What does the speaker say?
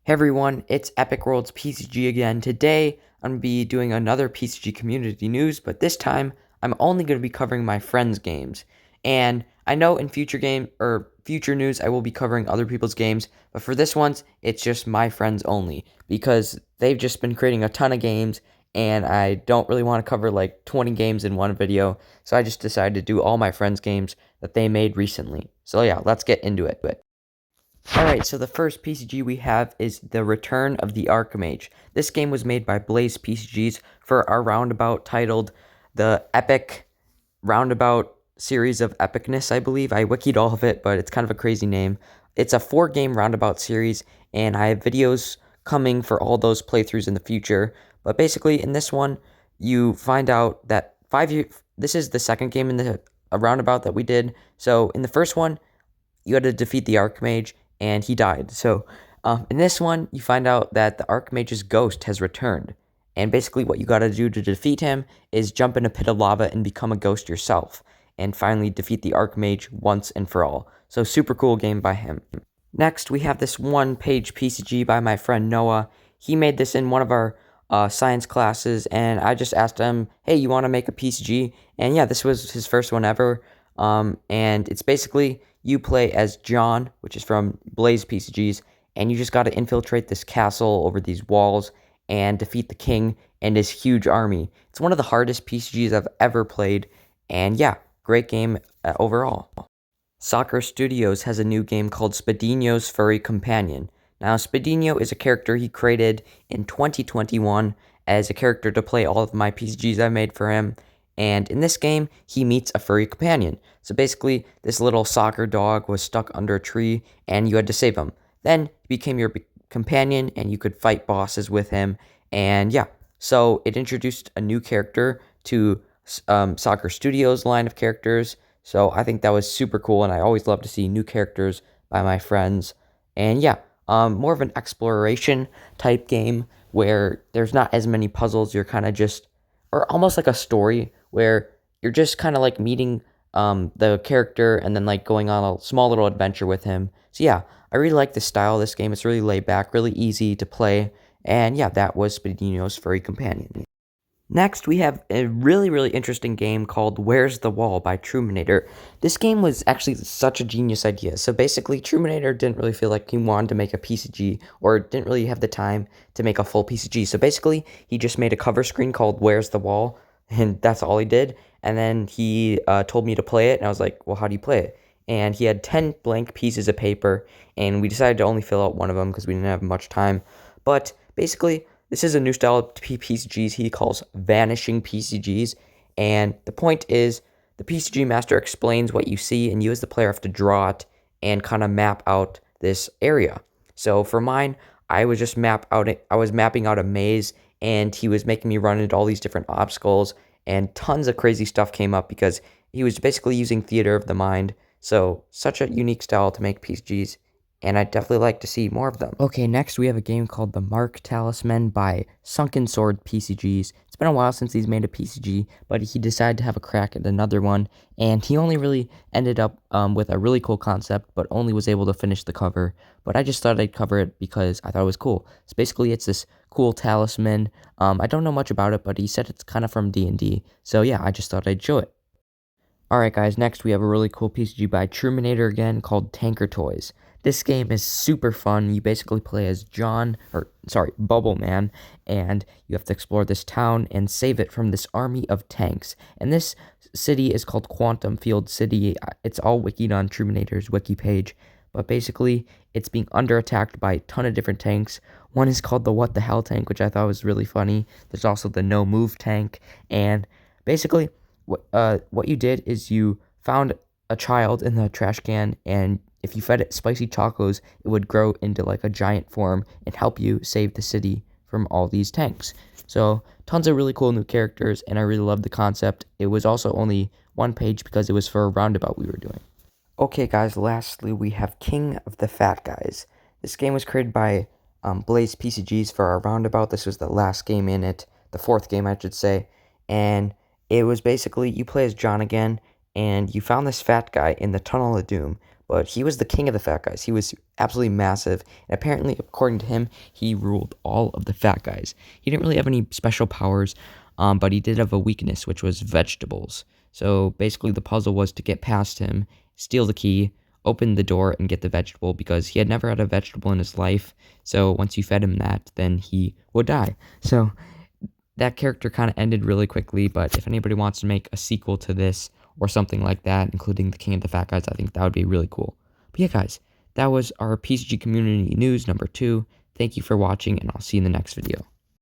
Hey everyone, it's Epic World's PCG again. Today, I'm going to be doing another PCG community news, but this time, I'm only going to be covering my friends' games. And I know in future news, I will be covering other people's games, but for this one's, it's just my friends only, because they've just been creating a ton of games, and I don't really want to cover like 20 games in one video, so I just decided to do all my friends' games that they made recently. So yeah, let's get into it. Alright, so the first PCG we have is The Return of the Archmage. This game was made by Blaze PCGs for our roundabout titled The Epic Roundabout Series of Epicness, I believe. I wikied all of it, but it's kind of a crazy name. It's a 4-game roundabout series, and I have videos coming for all those playthroughs in the future. But basically, in this one, you find out that this is the second game in the roundabout that we did. So in the first one, you had to defeat the Archmage, and he died. So in this one, you find out that the Archmage's ghost has returned. And basically what you gotta do to defeat him is jump in a pit of lava and become a ghost yourself. And finally defeat the Archmage once and for all. So super cool game by him. Next, we have this one-page PCG by my friend Noah. He made this in one of our science classes, and I just asked him, hey, you want to make a PCG? And yeah, this was his first one ever. And it's basically you play as John, which is from Blaze PCGs, and you just got to infiltrate this castle over these walls and defeat the king and his huge army. It's one of the hardest PCGs I've ever played, and yeah, great game overall. Soccer Studios has a new game called Spadino's Furry Companion. Now, Spadino is a character he created in 2021 as a character to play all of my PCGs I made for him. And in this game, he meets a furry companion. So basically, this little soccer dog was stuck under a tree, and you had to save him. Then he became your companion, and you could fight bosses with him. And yeah, so it introduced a new character to Soccer Studios line of characters. So I think that was super cool, and I always love to see new characters by my friends. And yeah, more of an exploration type game where there's not as many puzzles. You're kind of just, or almost like a story where you're just kind of like meeting the character and then like going on a small little adventure with him. So yeah, I really like the style of this game. It's really laid back, really easy to play. And yeah, that was Spadino's Furry Companion. Next, we have a really interesting game called Where's the Wall by Truminator. This game was actually such a genius idea. So basically, Truminator didn't really feel like he wanted to make a PCG or didn't really have the time to make a full PCG. So basically, he just made a cover screen called Where's the Wall, and that's all he did. And then he told me to play it, and I was like, well, how do you play it? And he had 10 blank pieces of paper, and we decided to only fill out one of them because we didn't have much time. But basically, this is a new style of PCGs he calls vanishing PCGs, and the point is the PCG master explains what you see, and you as the player have to draw it and kind of map out this area. So for mine, I was just mapping out a maze, and he was making me run into all these different obstacles, and tons of crazy stuff came up because he was basically using theater of the mind. So such a unique style to make PCGs, and I'd definitely like to see more of them. Okay, next we have a game called The Mark Talisman by Sunken Sword PCGs. It's been a while since he's made a PCG, but he decided to have a crack at another one, and he only really ended up with a really cool concept, but only was able to finish the cover. But I just thought I'd cover it because I thought it was cool. So basically, it's this cool talisman. I don't know much about it, but he said it's kind of from D&D. So yeah, I just thought I'd show it. Alright guys, next we have a really cool PCG by Truminator again called Tanker Toys. This game is super fun. You basically play as Bubble Man, and you have to explore this town and save it from this army of tanks. And this city is called Quantum Field City. It's all wikied on Truminator's wiki page, but basically it's being under attacked by a ton of different tanks. One is called the What the Hell tank, which I thought was really funny. There's also the No Move tank, and basically what you did is you found a child in the trash can, and if you fed it spicy chocos, it would grow into like a giant form and help you save the city from all these tanks. So tons of really cool new characters, and I really love the concept. It was also only one page because it was for a roundabout we were doing. Okay guys, lastly we have King of the Fat Guys. This game was created by Blaze PCGs for our roundabout. This was the last game in it, the fourth game I should say, and it was basically you play as John again, and you found this fat guy in the Tunnel of Doom, but he was the king of the fat guys. He was absolutely massive, and apparently, according to him, he ruled all of the fat guys. He didn't really have any special powers, but he did have a weakness, which was vegetables. So basically, the puzzle was to get past him, steal the key, open the door, and get the vegetable, because he had never had a vegetable in his life. So once you fed him that, then he would die. So that character kind of ended really quickly, but if anybody wants to make a sequel to this or something like that, including the King of the Fat Guys, I think that would be really cool. But yeah, guys, that was our PCG Community News number 2. Thank you for watching, and I'll see you in the next video.